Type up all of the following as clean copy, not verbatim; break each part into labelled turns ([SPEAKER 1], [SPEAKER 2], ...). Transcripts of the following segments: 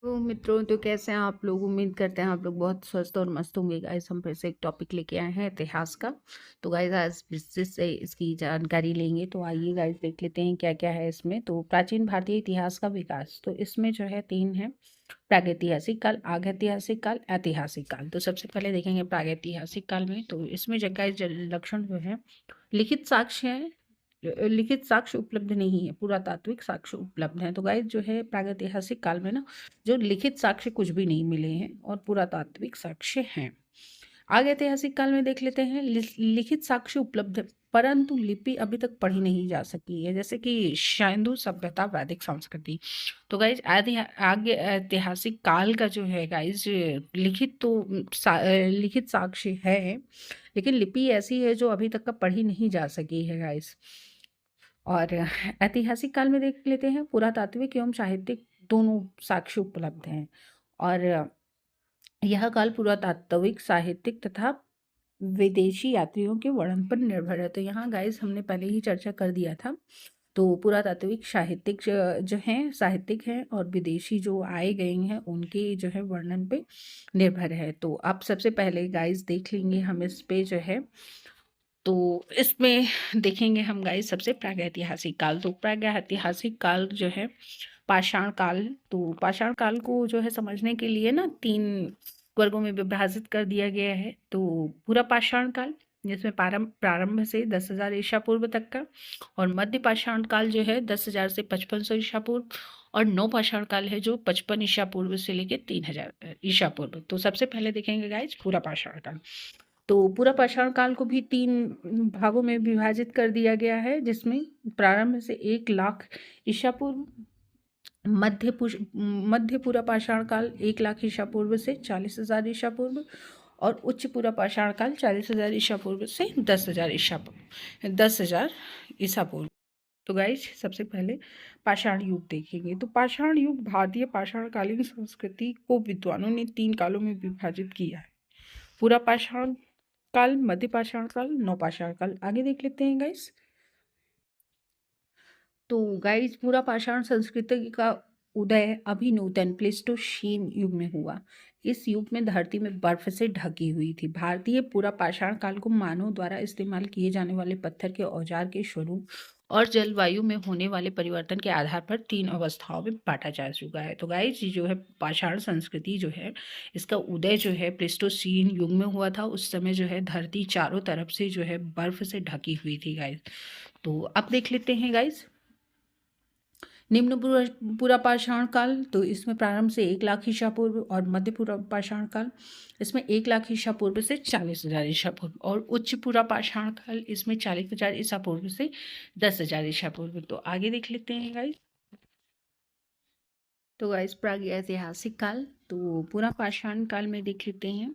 [SPEAKER 1] तो मित्रों, तो कैसे हैं आप लोग? उम्मीद करते हैं आप लोग बहुत स्वस्थ और मस्त होंगे। गाइस, हम फिर से एक टॉपिक लेके आए हैं इतिहास का। तो गाइस, आज विस्तृत से इसकी जानकारी लेंगे। तो आइए गाइस, देख लेते हैं क्या क्या है इसमें। तो प्राचीन भारतीय इतिहास का विकास, तो इसमें जो है तीन है: प्रागैतिहासिक काल, आगैतिहासिक काल, ऐतिहासिक काल। तो सबसे पहले देखेंगे प्रागैतिहासिक काल में। तो इसमें गाइस लक्षण जो है, लिखित साक्ष्य है, लिखित साक्ष्य उपलब्ध नहीं है, पुरातात्विक साक्ष्य उपलब्ध है। तो गाइस जो है प्रागैतिहासिक काल में ना, जो लिखित साक्ष्य कुछ भी नहीं मिले हैं और पुरातात्विक साक्ष्य हैं। आगे ऐतिहासिक काल में देख लेते हैं, लिखित साक्ष्य उपलब्ध है परंतु लिपि अभी तक पढ़ी नहीं जा सकी है, जैसे कि सिंधु सभ्यता, वैदिक संस्कृति। तो गाइज आगे ऐतिहासिक काल का जो है गाइज, लिखित तो लिखित साक्ष्य है, लेकिन लिपि ऐसी है जो अभी तक का पढ़ी नहीं जा सकी है गाइज। और ऐतिहासिक काल में देख लेते हैं, पुरातात्विक एवं साहित्यिक दोनों साक्ष्य उपलब्ध हैं। और यह काल पुरातात्विक, साहित्यिक तथा विदेशी यात्रियों के वर्णन पर निर्भर है। तो यहाँ गाइस हमने पहले ही चर्चा कर दिया था। तो पुरातात्विक, साहित्यिक जो हैं, साहित्यिक हैं, और विदेशी जो आए गए हैं उनके जो है वर्णन पे निर्भर है। तो अब सबसे पहले गाइस देख लेंगे हम इस पे जो है। तो इसमें देखेंगे हम गाइस सबसे प्रागैतिहासिक काल। तो प्रागैतिहासिक काल जो है पाषाण काल। तो पाषाण काल को जो है समझने के लिए ना तीन वर्गों में विभाजित कर दिया गया है। तो पूरा पाषाण काल, जिसमें प्रारंभ से 10,000 ईसा पूर्व तक का, और मध्य पाषाण काल जो है 10,000 से 5500 ईसा पूर्व, और नौ पाषाण काल है जो 55 ईसा पूर्व से लेकर 3000 ईसा पूर्व। तो सबसे पहले देखेंगे गाइज पूरा पाषाण काल। तो पूरा पाषाण काल को भी तीन भागों में विभाजित कर दिया गया है, जिसमें प्रारंभ से 1,00,000 ईसा पूर्व, मध्य पूरा पाषाण काल 1,00,000 ईसा पूर्व से 40,000 ईसा पूर्व, और उच्च पूरा पाषाण काल 40,000 ईसा पूर्व से 10,000 ईसा पूर्व। तो गाइज सबसे पहले पाषाण युग देखेंगे। तो पाषाण युग भारतीय पाषाणकालीन संस्कृति को विद्वानों ने तीन कालों में विभाजित किया है: पूरा पाषाण काल, मध्य पाषाण काल, नवपाषाण काल। आगे देख लेते हैं गाइस। तो गाइस पूरा पाषाण संस्कृति का उदय अभी नूतन प्लेस्टोसीन युग में हुआ। इस युग में धरती में बर्फ से ढकी हुई थी। भारतीय पूरा पाषाण काल को मानव द्वारा इस्तेमाल किए जाने वाले पत्थर के औजार के स्वरूप और जलवायु में होने वाले परिवर्तन के आधार पर तीन अवस्थाओं में बांटा जा चुका है। तो गाइस जो है पाषाण संस्कृति जो है, इसका उदय जो है प्लेस्टोसीन युग में हुआ था। उस समय जो है धरती चारों तरफ से जो है बर्फ से ढकी हुई थी गाइस। तो अब देख लेते हैं गाइस निम्न पूरा पाषाण काल। तो इसमें प्रारंभ से 1,00,000 ईसा पूर्व, और मध्य पूरा पाषाण काल इसमें 1,00,000 ईसा पूर्व से 40,000 ईसा पूर्व, और उच्च पूरा पाषाण काल इसमें 40,000 ईसा पूर्व से 10,000 ईसा पूर्व। तो आगे देख लेते हैं गाइस। तो गाइस प्राग ऐतिहासिक काल, तो पूरा पाषाण काल में देख लेते हैं।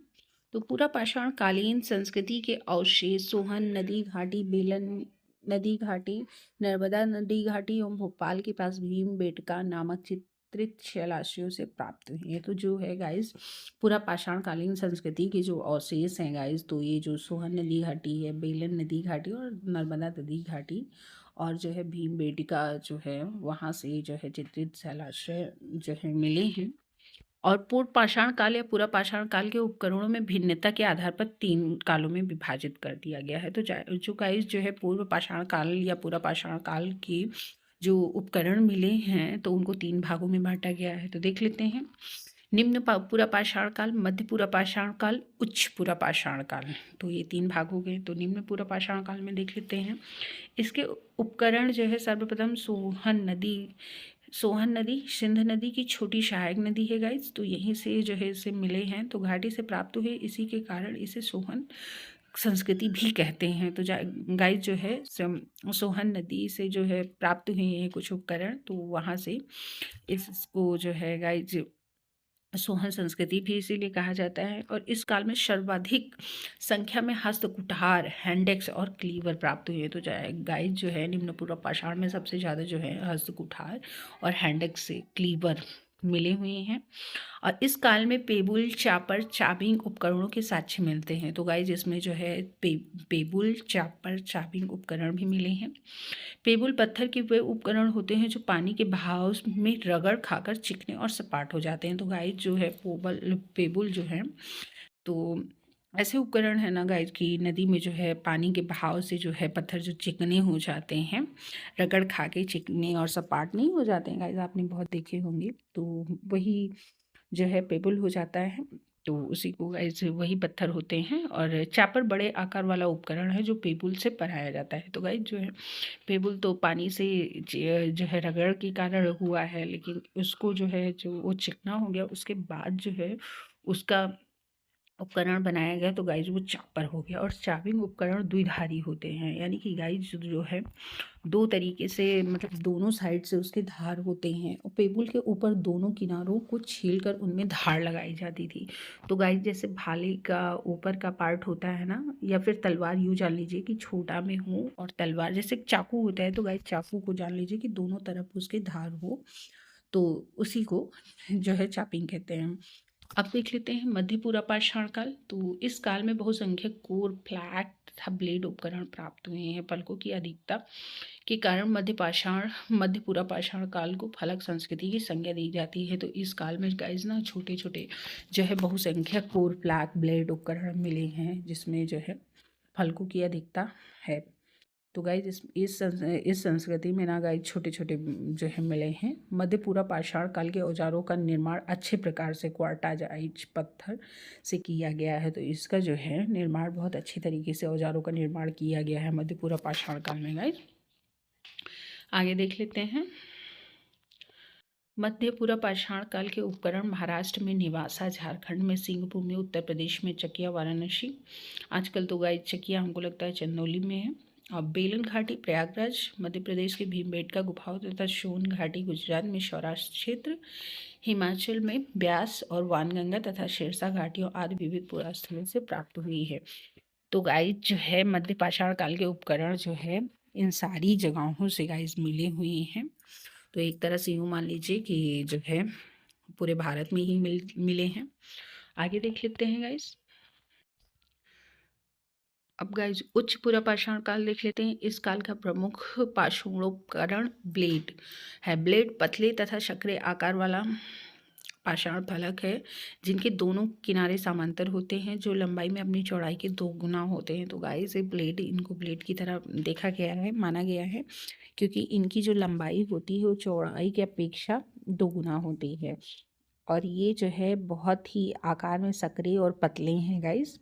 [SPEAKER 1] तो पूरा पाषाण कालीन संस्कृति के अवशेष सोहन नदी घाटी, बेलन नदी घाटी, नर्मदा नदी घाटी एवं भोपाल के पास भीम बेटका नामक चित्रित शैलाशियों से प्राप्त हुए हैं। तो जो है गाइस पूरा पाषाण कालीन संस्कृति के जो अवशेष हैं गाइस, तो ये जो सोहन नदी घाटी है, बेलन नदी घाटी और नर्मदा नदी घाटी, और जो है भीमबेटका जो है वहाँ से जो है चित्रित शैलाश्रय जो है मिले हैं। और पूर्व पाषाण काल या पूरा पाषाण काल के उपकरणों में भिन्नता के आधार पर तीन कालों में विभाजित कर दिया गया है। तो जो गाइस जो है पूर्व पाषाण काल या पूरा पाषाण काल के जो उपकरण मिले हैं, तो उनको तीन भागों में बांटा गया है। तो देख लेते हैं पूरा पाषाण काल, मध्य पूरा पाषाण काल, उच्च पूरा पाषाण काल। तो ये तीन भाग हो गए। तो निम्न पूरा पाषाण काल में देख लेते हैं। इसके उपकरण जो है सर्वप्रथम सोहन नदी सिंध नदी की छोटी सहायक नदी है गाइस। तो यहीं से जो है इसे मिले हैं, तो घाटी से प्राप्त हुए, इसी के कारण इसे सोहन संस्कृति भी कहते हैं। तो गाइस जो है सोहन नदी से जो है प्राप्त हुए हैं कुछ उपकरण, तो वहाँ से इसको जो है गाइस सोहन संस्कृति भी इसीलिए कहा जाता है। और इस काल में सर्वाधिक संख्या में हस्त कुठार, हैंडेक्स और क्लीवर प्राप्त हुए। तो गाइस जो है निम्न पूर्व पाषाण में सबसे ज़्यादा जो है हस्त कुठार और हैंडेक्स से क्लीवर मिले हुए हैं। और इस काल में पेबुल, चापर, चाबिंग उपकरणों के साक्ष्य मिलते हैं। तो गाइज इसमें जो है पेबुल, चापर, चाबिंग उपकरण भी मिले हैं। पेबुल पत्थर के वे उपकरण होते हैं जो पानी के बहाव में रगड़ खाकर चिकने और सपाट हो जाते हैं। तो गाइज जो है पेबुल जो है, तो ऐसे उपकरण है ना गाइज कि नदी में जो है पानी के बहाव से जो है पत्थर जो चिकने हो जाते हैं, रगड़ खा के चिकने और सपाट नहीं हो जाते हैं गाइज, आपने बहुत देखे होंगे। तो वही जो है पेबुल हो जाता है। तो उसी को गाइज वही पत्थर होते हैं। और चापर बड़े आकार वाला उपकरण है जो पेबुल से बनाया जाता है। तो गाइज जो है पेबुल तो पानी से जो है रगड़ के कारण हुआ है, लेकिन उसको जो है जो वो चिकना हो गया उसके बाद जो है उसका उपकरण बनाया गया, तो गाइज वो चापर हो गया। और चाबिंग उपकरण द्विधारी होते हैं, यानी कि गाइज जो है दो तरीके से, मतलब दोनों साइड से उसके धार होते हैं। और पेबुल के ऊपर दोनों किनारों को छीलकर उनमें धार लगाई जाती थी। तो गाइज जैसे भाले का ऊपर का पार्ट होता है ना, या फिर तलवार, यूँ जान लीजिए कि छोटा में हो, और तलवार जैसे चाकू होता है, तो गाइज चाकू को जान लीजिए कि दोनों तरफ उसके धार हो, तो उसी को जो है चापिंग कहते हैं। अब देख लेते हैं मध्यपुरा पाषाण काल। तो इस काल में बहुसंख्यक कोर, फ्लैट तथा ब्लेड उपकरण प्राप्त हुए हैं। फलकों की अधिकता के कारण मध्यपुरा पाषाण काल को फलक संस्कृति की संज्ञा दी जाती है। तो इस काल में गाइज ना छोटे छोटे जो है बहुसंख्यक कोर, फ्लैट, ब्लेड उपकरण मिले हैं, जिसमें जो है फलकों की अधिकता है। तो गाइज इस संस्कृति में ना गाइज छोटे छोटे जो है मिले हैं। मध्यपुरा पाषाण काल के औजारों का निर्माण अच्छे प्रकार से क्वार्टाजाइट पत्थर से किया गया है। तो इसका जो है निर्माण बहुत अच्छी तरीके से औजारों का निर्माण किया गया है मध्यपुरा पाषाण काल में। गाइज आगे देख लेते हैं। मध्यपुरा पाषाण काल के उपकरण महाराष्ट्र में निवासा, झारखंड में सिंहभूमि, उत्तर प्रदेश में चकिया, वाराणसी, आजकल तो गाइज चकिया हमको लगता है चंदौली में है। और बेलन घाटी प्रयागराज, मध्य प्रदेश के भीमबेटका गुफाओं तथा सोन घाटी गुजरात में सौराष्ट्र क्षेत्र, हिमाचल में ब्यास और वानगंगा तथा शेरशाह घाटियों आदि विविध पुरास्थलों से प्राप्त हुई है। तो गाइज जो है मध्य पाषाण काल के उपकरण जो है इन सारी जगहों से गाइज मिले हुए हैं। तो एक तरह से यूँ मान लीजिए कि जो है पूरे भारत में ही मिले हैं। आगे देख लेते हैं गाइज। अब गाइज उच्च पुरा पाषाण काल देख लेते हैं। इस काल का प्रमुख पाषाणोपकरण ब्लेड है। ब्लेड पतले तथा चक्रे आकार वाला पाषाण फलक है, जिनके दोनों किनारे समांतर होते हैं, जो लंबाई में अपनी चौड़ाई के 2 गुना होते हैं। तो गाइज ब्लेड, इनको ब्लेड की तरह देखा गया है, माना गया है, क्योंकि इनकी जो लंबाई होती है वो चौड़ाई की अपेक्षा 2 गुना होती है। और ये जो है बहुत ही आकार में सकरे और पतले हैं गाइस।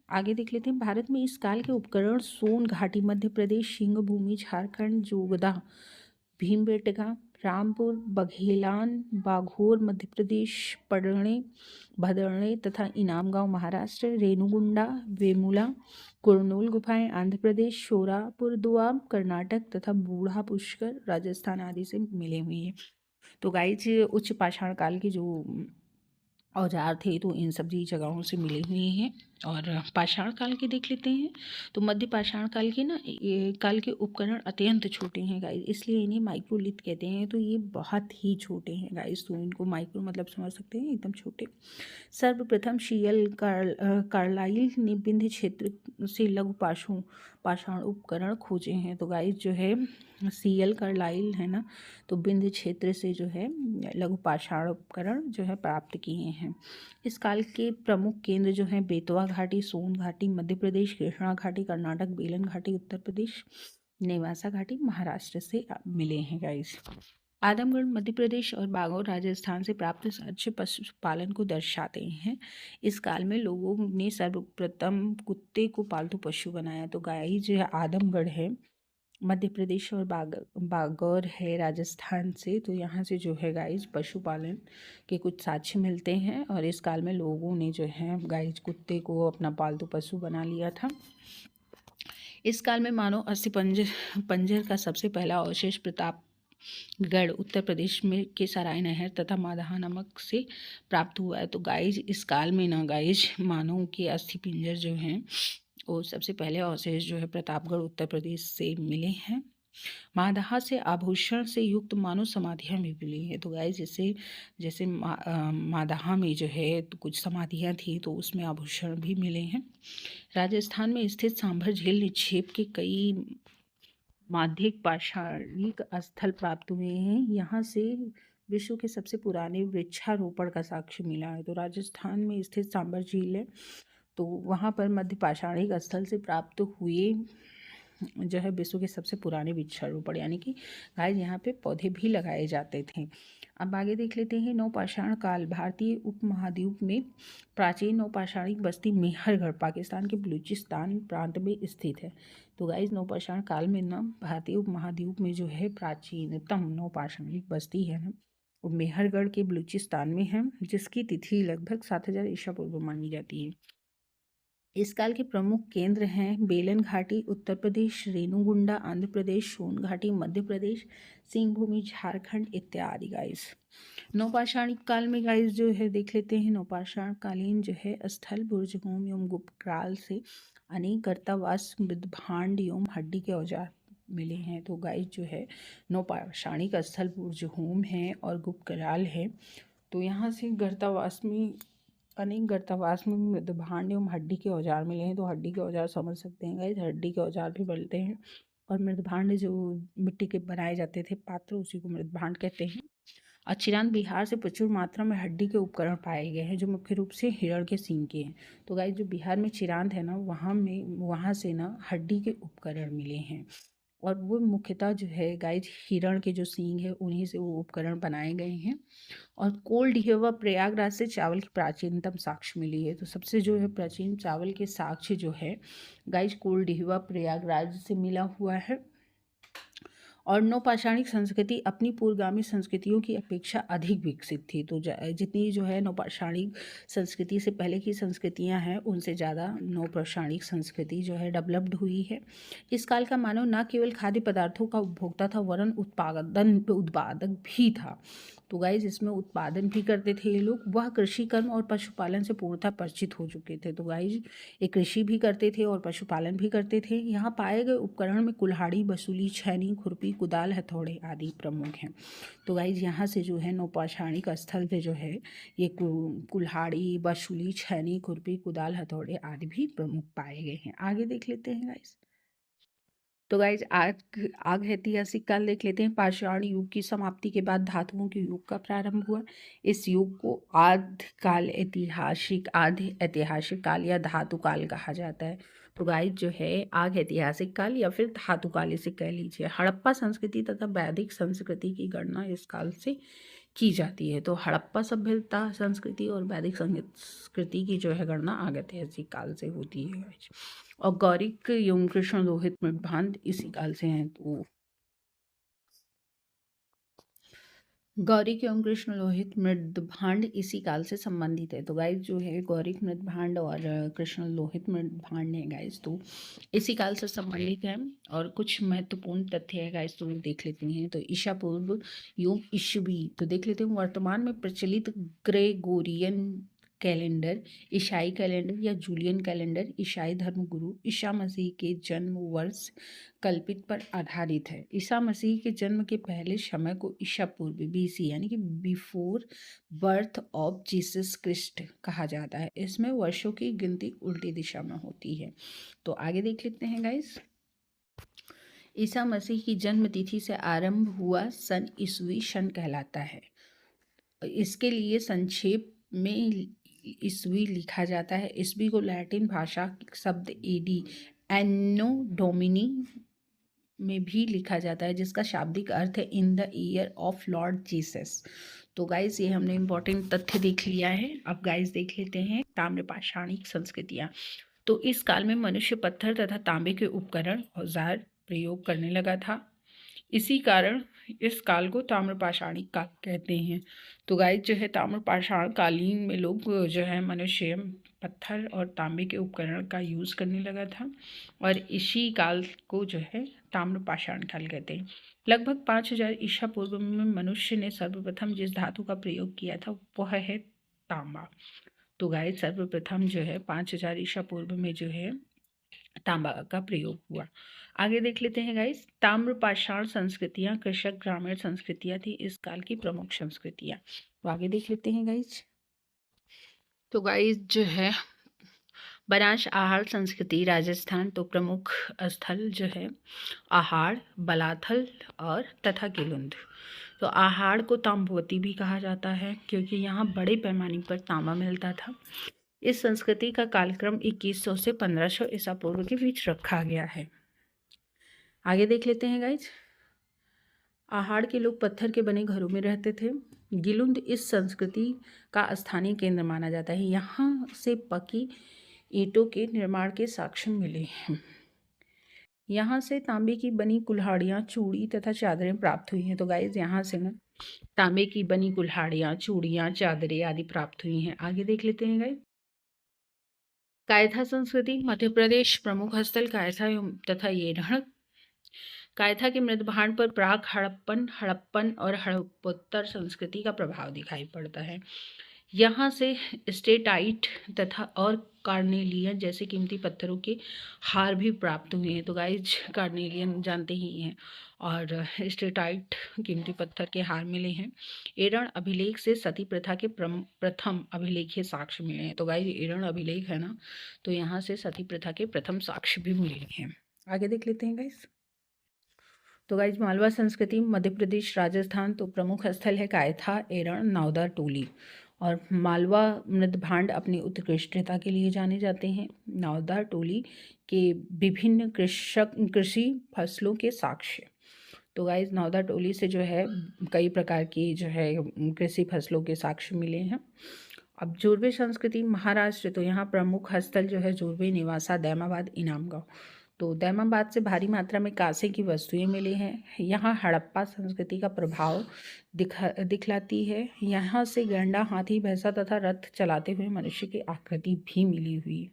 [SPEAKER 1] आगे देख लेते हैं। भारत में इस काल के उपकरण सोन घाटी मध्य प्रदेश, सिंहभूमि झारखंड, जोगदा भीमबेटका रामपुर, बघेलान बाघोर मध्य प्रदेश, पडरणे भदरणे तथा इनामगांव महाराष्ट्र, रेणुगुंडा वेमुला कुरनूल गुफाएं आंध्र प्रदेश, शोरापुर दुआब कर्नाटक तथा बूढ़ा पुष्कर राजस्थान आदि से मिले हुए हैं। तो गाइज उच्च पाषाण काल के जो औजार थे तो इन सभी जगहों से मिले हुए हैं। और पाषाण काल के देख लेते हैं। तो मध्य पाषाण काल के ना ये काल के उपकरण अत्यंत छोटे हैं गाइस, इसलिए इन्हें माइक्रोलिथ कहते हैं। तो ये बहुत ही छोटे हैं गाइस, तो इनको माइक्रो मतलब समझ सकते हैं, एकदम छोटे। सर्वप्रथम शियल कार्लाइल ने विंध्य क्षेत्र से लघु पाषाण उपकरण खोजे हैं। तो गाइस जो है सीएल कार्लाइल है ना, तो विंध्य क्षेत्र से जो है लघु पाषाण उपकरण जो है प्राप्त किए हैं। इस काल के प्रमुख केंद्र जो हैं बेतवा घाटी, सोन घाटी मध्य प्रदेश, कृष्णा घाटी कर्नाटक, बेलन घाटी उत्तर प्रदेश, नेवासा घाटी महाराष्ट्र से मिले हैं गाइस। आदमगढ़ मध्य प्रदेश और बागौर राजस्थान से प्राप्त साक्ष्य पशुपालन को दर्शाते हैं। इस काल में लोगों ने सर्वप्रथम कुत्ते को पालतू पशु बनाया। तो गाय जो है आदमगढ़ है मध्य प्रदेश और बागौर है राजस्थान से, तो यहाँ से जो है गाइज पशुपालन के कुछ साक्ष्य मिलते हैं। और इस काल में लोगों ने जो है गाइज कुत्ते को अपना पालतू पशु बना लिया था। इस काल में मानव अस्थि पंजर का सबसे पहला अवशेष प्रतापगढ़ उत्तर प्रदेश में के सराय नहर तथा मादहा नमक से प्राप्त हुआ है। तो गाइज इस काल में ना गाइज मानव के अस्थि पिंजर जो हैं वो सबसे पहले अवशेष जो है प्रतापगढ़ उत्तर प्रदेश से मिले हैं। मादाहा से आभूषण से युक्त मानव समाधियां भी मिली हैं। तो गाइस जैसे जैसे मादाहा में जो है तो कुछ समाधियां थी, तो उसमें आभूषण भी मिले हैं। राजस्थान में स्थित सांभर झील निक्षेप के कई माध्यिक पाषाणिक स्थल प्राप्त हुए हैं। यहाँ से विश्व के सबसे पुराने वृक्षारोपण का साक्ष्य मिला है। तो राजस्थान में स्थित सांभर झील है, तो वहाँ पर मध्य पाषाणिक स्थल से प्राप्त हुए जो है विश्व के सबसे पुराने वृक्षारोपण, यानी कि गाइस यहाँ पे पौधे भी लगाए जाते थे। अब आगे देख लेते हैं नवपाषाण काल। भारतीय उपमहाद्वीप में प्राचीन नवपाषाणिक बस्ती मेहरगढ़ पाकिस्तान के बलूचिस्तान प्रांत में स्थित है। तो गाइस नवपाषाण काल में ना भारतीय उपमहाद्वीप में जो है प्राचीनतम नवपाषाणिक बस्ती है ना, वो मेहरगढ़ के बलूचिस्तान में है, जिसकी तिथि लगभग 7000 ईसा पूर्व मानी जाती है। इस काल के प्रमुख केंद्र हैं बेलन घाटी उत्तर प्रदेश, रेणुगुंडा आंध्र प्रदेश, सोन घाटी मध्य प्रदेश, सिंहभूमि झारखंड इत्यादि। गाइस नवपाषाणिक काल में गाइस जो है देख लेते हैं नवपाषाण कालीन जो है स्थल बुर्जहोम एवं गुप्तकाल से अनेक गर्तावास मृदभांड एवं हड्डी के औजार मिले हैं। तो गाइस जो है नवपाषाणिक स्थल बुर्जहोम है और गुप्तकाल है। तो यहाँ से गर्तावास में अनेक गर्तावास में मृदभांड एवं हड्डी के औजार मिले हैं। तो हड्डी के औजार समझ सकते हैं गाइस, हड्डी के औजार भी बनते हैं। और मृदभांड जो मिट्टी के बनाए जाते थे पात्र, उसी को मृदभांड कहते हैं। चिरांद बिहार से प्रचुर मात्रा में हड्डी के उपकरण पाए गए हैं, जो मुख्य रूप से हिरण के सींग के हैं। तो गाइस जो बिहार में चिरांद है ना, वहाँ से ना हड्डी के उपकरण मिले हैं, और वो मुख्यतः जो है गाइस हिरण के जो सींग है उन्हीं से वो उपकरण बनाए गए हैं। और कोल्ड प्रयागराज से चावल की प्राचीनतम साक्ष्य मिली है। तो सबसे जो है प्राचीन चावल के साक्ष्य जो है गाइस कोल्ड प्रयागराज से मिला हुआ है। और नवपाषाणिक संस्कृति अपनी पूर्वगामी संस्कृतियों की अपेक्षा अधिक विकसित थी। तो जितनी जो है नवपाषाणिक संस्कृति से पहले की संस्कृतियां हैं, उनसे ज़्यादा नवपाषाणिक संस्कृति जो है डेवलप्ड हुई है। इस काल का मानव न केवल खाद्य पदार्थों का उपभोक्ता था, वरन उत्पादक भी था। तो गाइज इसमें उत्पादन भी करते थे ये लोग। वह कृषि कर्म और पशुपालन से पूर्णतः परिचित हो चुके थे। तो गाइज ये कृषि भी करते थे और पशुपालन भी करते थे। यहाँ पाए गए उपकरण में कुल्हाड़ी, बसूली, छैनी, खुरपी, कुदाल, हथौड़े आदि प्रमुख हैं। तो गाइज यहाँ से जो है नवपाषाणिक स्थल पे जो है ये कुल्हाड़ी, बसूली, छैनी, खुरपी, कुदाल, हथौड़े आदि भी प्रमुख पाए गए हैं। आगे देख लेते हैं गाइज। तो गाइज आग ऐतिहासिक काल देख लेते हैं। पाषाण युग की समाप्ति के बाद धातुओं के युग का प्रारंभ हुआ। इस युग को आदि ऐतिहासिक काल या धातु काल कहा जाता है। तो गाइज जो है आग ऐतिहासिक काल या फिर धातु काल इसे कह लीजिए। हड़प्पा संस्कृति तथा वैदिक संस्कृति की गणना इस काल से की जाती है। तो हड़प्पा सभ्यता संस्कृति और वैदिक संस्कृति की जो है गणना आग ऐतिहासिक काल से होती है। और गौरिक एवं कृष्ण लोहित मृदभांड इसी काल से हैं। तो गौरिक एवं कृष्ण लोहित मृदभांड इसी काल से संबंधित है। तो गाइस जो है गौरिक मृदभांड और कृष्ण लोहित मृदभांड है गाइस, तो इसी काल से संबंधित है। और कुछ महत्वपूर्ण तथ्य है गाइस, तो देख लेते हैं। तो ईसा पूर्व युग ईस्वी, तो देख लेते हैं वर्तमान में प्रचलित ग्रेगोरियन कैलेंडर, ईसाई कैलेंडर या जूलियन कैलेंडर ईसाई धर्मगुरु ईसा मसीह के जन्म वर्ष कल्पित पर आधारित है। ईसा मसीह के जन्म के पहले समय को ईसा पूर्व BC यानी कि before birth of Jesus Christ कहा जाता है। इसमें वर्षों की गिनती उल्टी दिशा में होती है। तो आगे देख लेते हैं गाइस। ईसा मसीह की जन्म तिथि से आरंभ हुआ सन ईसवी सन कहलाता है। इसके लिए संक्षेप में ईस्वी लिखा जाता है। ईस्वी को लैटिन भाषा शब्द एडी एनो डोमिनी में भी लिखा जाता है, जिसका शाब्दिक अर्थ है in the year of Lord Jesus. तो गाइस ये हमने इम्पोर्टेंट तथ्य देख लिया है। अब गाइस देख लेते हैं ताम्रपाषाणिक संस्कृतियां। तो इस काल में मनुष्य पत्थर तथा तांबे के उपकरण औजार प्रयोग करने लगा था। इसी कारण इस काल को ताम्रपाषाणिक काल कहते हैं। तो गाइस जो है ताम्रपाषाण कालीन में लोग जो है मनुष्य पत्थर और तांबे के उपकरण का यूज़ करने लगा था, और इसी काल को जो है ताम्रपाषाण काल कहते हैं। लगभग 5000 ईसा पूर्व में मनुष्य ने सर्वप्रथम जिस धातु का प्रयोग किया था वह है तांबा। तो गाइस सर्वप्रथम जो है 5000 ईसा पूर्व में जो है तांबा का प्रयोग हुआ। आगे देख लेते हैं गाइस, ताम्र पाषाण संस्कृतियां कृषक ग्रामीण संस्कृतियां थी इस काल की प्रमुख संस्कृतियां। तो आगे देख लेते हैं गाइस। तो गाइस जो है बनास आहार संस्कृति राजस्थान, तो प्रमुख स्थल जो है आहाड़, बलाथल और तथा केलुंद। तो आहाड़ को ताम्रवती भी कहा जाता है क्योंकि यहाँ बड़े पैमाने पर तांबा मिलता था। इस संस्कृति का कालक्रम 2100 से 1500 ईसा पूर्व के बीच रखा गया है। आगे देख लेते हैं गाइज। आहाड़ के लोग पत्थर के बने घरों में रहते थे। गिलुंद इस संस्कृति का स्थानीय केंद्र माना जाता है। यहाँ से पकी ईंटों के निर्माण के साक्ष्य मिले हैं। यहाँ से तांबे की बनी कुल्हाड़ियाँ, चूड़ी तथा चादरें प्राप्त हुई हैं। तो गाइज यहाँ से ना तांबे की बनी कुल्हाड़ियाँ, चूड़ियाँ, चादरें आदि प्राप्त हुई हैं। आगे देख लेते हैं गाइज। कायथा संस्कृति मध्य प्रदेश, प्रमुख स्थल कायथा तथा येरहड़। कायथा के मृदभांड पर प्राक हड़प्पन और हड़प्पोत्तर संस्कृति का प्रभाव दिखाई पड़ता है। यहाँ से स्टेटाइट तथा और कार्नेलियन जैसे कीमती पत्थरों के हार भी प्राप्त हुए हैं। तो गाइज कार्नेलियन जानते ही हैं, और स्टेटाइट कीमती पत्थर के हार मिले हैं। एरण अभिलेख से सती प्रथा के प्रथम अभिलेखीय साक्ष्य मिले हैं। तो गाइज एरण अभिलेख है ना, तो यहाँ से सती प्रथा के प्रथम साक्ष्य भी मिले हैं। आगे देख लेते हैं गाइज। तो गाइज मालवा संस्कृति मध्य प्रदेश राजस्थान, तो प्रमुख स्थल है कायथा, एरण, नावदा, टोली। और मालवा मृदभांड अपनी उत्कृष्टता के लिए जाने जाते हैं। नावदा टोली के विभिन्न कृषि फसलों के साक्ष्य। तो गाइज नावदा टोली से जो है कई प्रकार की जो है कृषि फसलों के साक्ष्य मिले हैं। अब जोरवे संस्कृति महाराष्ट्र, तो यहाँ प्रमुख स्थल जो है जोरवे, निवासा, दैमाबाद, इनामगांव। तो दैमाबाद से भारी मात्रा में कांसे की वस्तुएं मिली हैं। यहाँ हड़प्पा संस्कृति का प्रभाव दिखलाती है। यहाँ से गैंडा, हाथी, भैंसा तथा रथ चलाते हुए मनुष्य की आकृति भी मिली हुई।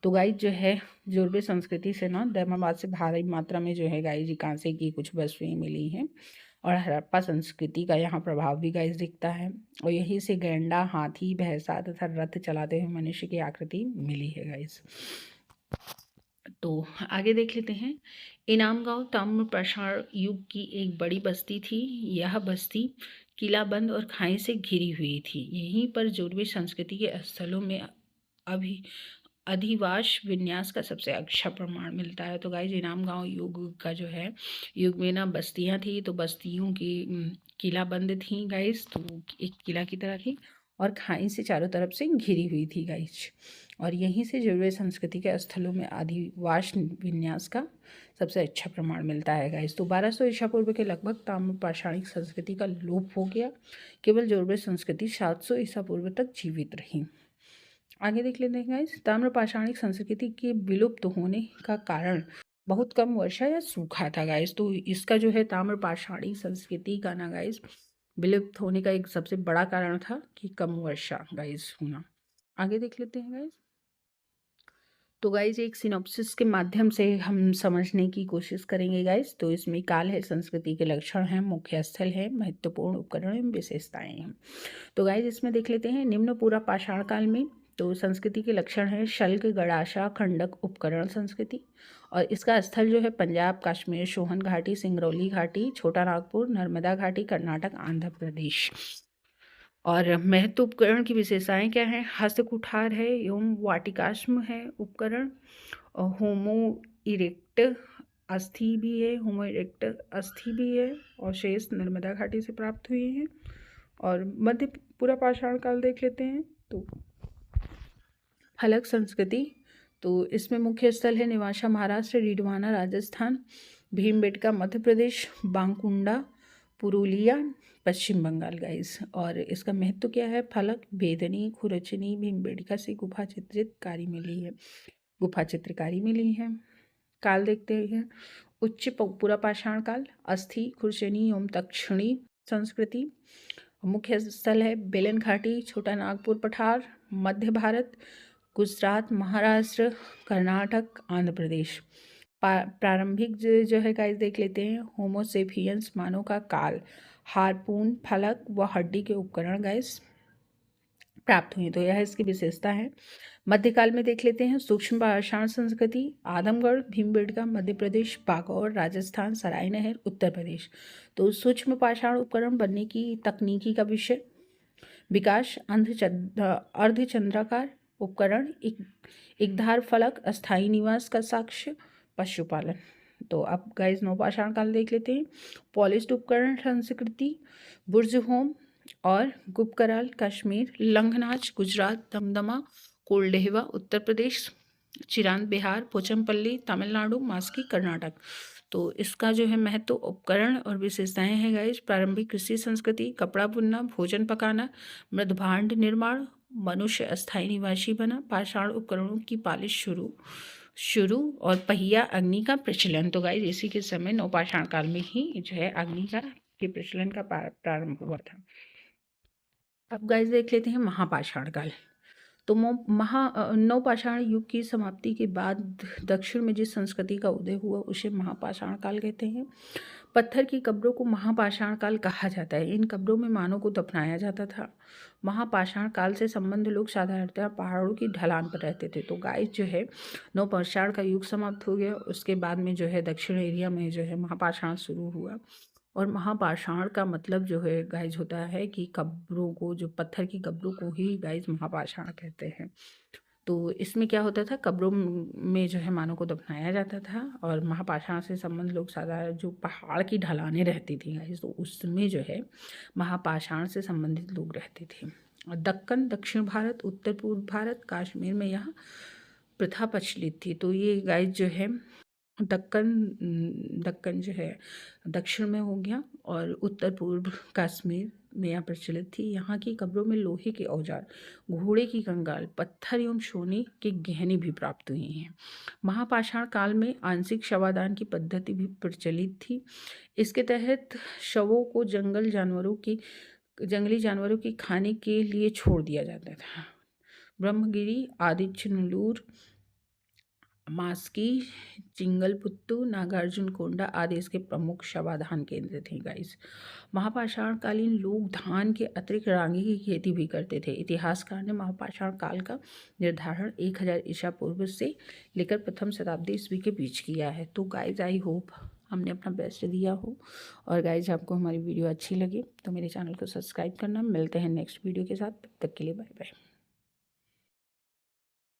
[SPEAKER 1] तो गाइज जो है जोरबे संस्कृति से ना दैमाबाद से भारी मात्रा में जो है गाइज कांसे की कुछ वस्तुएं मिली हैं, और हड़प्पा संस्कृति का यहाँ प्रभाव भी गाइज दिखता है। और यहीं से गैंडा, हाथी, भैंसा तथा रथ चलाते हुए मनुष्य की आकृति मिली है गाइज। तो आगे देख लेते हैं। इनामगांव ताम्र पाषाण युग की एक बड़ी बस्ती थी। यह बस्ती किलाबंद और खाई से घिरी हुई थी। यहीं पर जोरवे संस्कृति के स्थलों में अभी अधिवास विन्यास का सबसे अच्छा प्रमाण मिलता है। तो गाइज इनामगांव युग का जो है युग में ना बस्तियां थी, तो बस्तियों की किलाबंद थी गाइज, तो एक किला की तरह थी और खाई से चारों तरफ से घिरी हुई थी गाइज। और यहीं से जोरवे संस्कृति के स्थलों में आदिवास विन्यास का सबसे अच्छा प्रमाण मिलता है गाइज। तो 1200 ईसा पूर्व के लगभग ताम्र पाषाणिक संस्कृति का लोप हो गया। केवल जोरवे संस्कृति 700 ईसा पूर्व तक जीवित रही। आगे देख लेते हैं गाइज। ताम्र पाषाणिक संस्कृति के विलुप्त होने का कारण बहुत कम वर्षा या सूखा था गाइज। तो इसका जो है ताम्र पाषाणिक संस्कृति का ना गाइज विलुप्त होने का एक सबसे बड़ा कारण था कि कम वर्षा गाइज होना। आगे देख लेते हैं गाइज। तो गाइज एक सिनॉप्सिस के माध्यम से हम समझने की कोशिश करेंगे गाइज। तो इसमें काल है, संस्कृति के लक्षण हैं, मुख्य स्थल है, महत्वपूर्ण उपकरण एवं विशेषताएं हैं। तो गाइज इसमें देख लेते हैं। निम्न पूरा पाषाण काल में तो संस्कृति के लक्षण है शल्क, गड़ाशा, खंडक, उपकरण संस्कृति। और इसका स्थल जो है पंजाब, कश्मीर, सोहन घाटी, सिंगरौली घाटी, छोटा नागपुर, नर्मदा घाटी, कर्नाटक, आंध्र प्रदेश। और महत्व उपकरण की विशेषताएं क्या हैं? हस्त कुठार है एवं वाटिकाश्म है उपकरण, और होमो इरेक्ट अस्थि भी है, होमो इरेक्ट अस्थि भी है, और शेष नर्मदा घाटी से प्राप्त हुए हैं। और मध्य पूरा पाषाण काल देख लेते हैं। तो फलक संस्कृति, तो इसमें मुख्य स्थल है निवासा महाराष्ट्र, रीडवाना राजस्थान, भीमबेटका मध्य प्रदेश, बांकुंडा पुरुलिया पश्चिम बंगाल गाइस। और इसका महत्व क्या है? फलक, वेदनी, खुरचनी, भीमबेटका से गुफा चित्रकारी मिली है, गुफा चित्रकारी मिली है। काल देखते हैं। उच्च पूरा पाषाण काल, अस्थि, खुरचनी एवं दक्षिणी संस्कृति। मुख्य स्थल है बेलन घाटी, छोटा नागपुर पठार, मध्य भारत, गुजरात, महाराष्ट्र, कर्नाटक, आंध्र प्रदेश। प्रारंभिक जो है गाइस देख लेते हैं। होमोसेपियंस मानव का काल, हारपून, फलक व हड्डी के उपकरण गाइस। प्राप्त हुई। तो यह इसकी विशेषता है। मध्यकाल में देख लेते हैं सूक्ष्म पाषाण संस्कृति। आदमगढ़, भीमबेटका मध्य प्रदेश, बागौर राजस्थान, सरायनहर उत्तर प्रदेश। तो सूक्ष्म पाषाण उपकरण बनने की तकनीकी का विषय, विकास, अर्धचंद्राकार उपकरण, एक धार फलक, अस्थायी निवास का साक्ष्य, पशुपालन। तो अब गाइस नवपाषाण काल देख लेते हैं। पॉलिश्ड उपकरण संस्कृति, बुर्ज होम और गुप्तकाल कश्मीर, लंघनाच गुजरात, दमदमा कोल्डेहवा उत्तर प्रदेश, चिरांद बिहार, पोचमपल्ली तमिलनाडु, मास्की कर्नाटक। तो इसका जो है महत्व, उपकरण और विशेषताएं हैं गाइस। प्रारंभिक कृषि संस्कृति, कपड़ा बुनना, भोजन पकाना, मृदभांड निर्माण, मनुष्य अस्थायी निवासी बना, पाषाण उपकरणों की पालिश शुरू और पहिया अग्नि का प्रचलन। तो गाइस इसी के समय नवपाषाण काल में ही जो है अग्नि का के प्रचलन का प्रारंभ हुआ था। अब गाइस देख लेते हैं महापाषाण काल। तो नवपाषाण युग की समाप्ति के बाद दक्षिण में जिस संस्कृति का उदय हुआ उसे महापाषाण काल कहते हैं। पत्थर की कब्रों को महापाषाण काल कहा जाता है। इन कब्रों में मानव को दफनाया जाता था। महापाषाण काल से संबंध लोग साधारणतः पहाड़ों की ढलान पर रहते थे। तो गाइस जो है नवपाषाण का युग समाप्त हो गया, उसके बाद में जो है दक्षिण एरिया में जो है महापाषाण शुरू हुआ। और महापाषाण का मतलब जो है गाइज होता है कि कब्रों को, जो पत्थर की कब्रों को ही गाइज महापाषाण कहते हैं। तो इसमें क्या होता था, कब्रों में जो है मानव को दफनाया जाता था। और महापाषाण से संबंध लोग साधारण जो पहाड़ की ढलानें रहती थी गाइज, तो उसमें जो है महापाषाण से संबंधित लोग रहते थे। और दक्कन दक्षिण भारत, उत्तर पूर्व भारत, कश्मीर में यह प्रथा प्रचलित थी। तो ये गाइज जो है दक्कन जो है दक्षिण में हो गया और उत्तर पूर्व कश्मीर में यह प्रचलित थी। यहाँ की कब्रों में लोहे के औजार, घोड़े की कंकाल, पत्थर एवं सोने के गहने भी प्राप्त हुए हैं। महापाषाण काल में आंशिक शवादान की पद्धति भी प्रचलित थी। इसके तहत शवों को जंगली जानवरों के खाने के लिए छोड़ दिया जाता था। ब्रह्मगिरी, आदिचनल्लूर, मास्की, चिंगलपुत्तु, नागार्जुन कोंडा आदि इसके प्रमुख शवाधान केंद्र थे गाइस। महापाषाण कालीन लोग धान के अतिरिक्त रागी की खेती भी करते थे। इतिहासकार ने महापाषाण काल का निर्धारण 1000 ईसा पूर्व से लेकर प्रथम शताब्दी ईस्वी के बीच किया है। तो गाइस आई होप हमने अपना बेस्ट दिया हो। और गाइस आपको हमारी वीडियो अच्छी लगी तो मेरे चैनल को सब्सक्राइब करना। मिलते हैं नेक्स्ट वीडियो के साथ, तब तक के लिए बाय बाय।